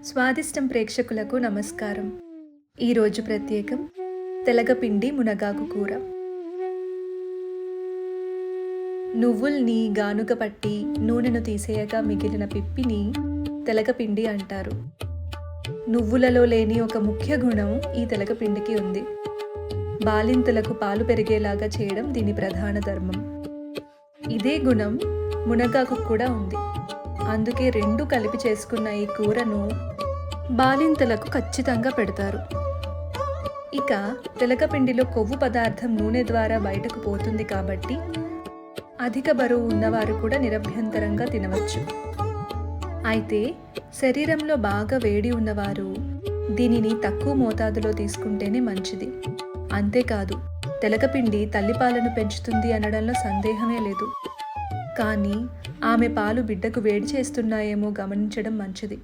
స్వాదిష్టం ప్రేక్షకులకు నమస్కారం. ఈరోజు ప్రత్యేకం తెలగపిండి మునగాకు కూర. నువ్వుల్ని గానుగ పట్టి నూనెను తీసేయగా మిగిలిన పిప్పిని తెలగపిండి అంటారు. నువ్వులలో లేని ఒక ముఖ్య గుణం ఈ తెలగపిండికి ఉంది. బాలింతలకు పాలు పెరిగేలాగా చేయడం దీని ప్రధాన ధర్మం. ఇదే గుణం మునగాకు కూడా ఉంది. అందుకే రెండు కలిపి చేసుకున్న ఈ కూరను బాలింతలకు ఖచ్చితంగా పెడతారు. ఇక తెలగపిండిలో కొవ్వు పదార్థం నూనె ద్వారా బయటకు పోతుంది కాబట్టి అధిక బరువు ఉన్నవారు కూడా నిరభ్యంతరంగా తినవచ్చు. అయితే శరీరంలో బాగా వేడి ఉన్నవారు దీనిని తక్కువ మోతాదులో తీసుకుంటేనే మంచిది. అంతేకాదు, తెలగపిండి తల్లిపాలను పెంచుతుంది అనడంలో సందేహమే లేదు. కానీ ఆమె పాలు బిడ్డకు వేడి చేస్తున్నాయేమో గమనించడం మంచిది.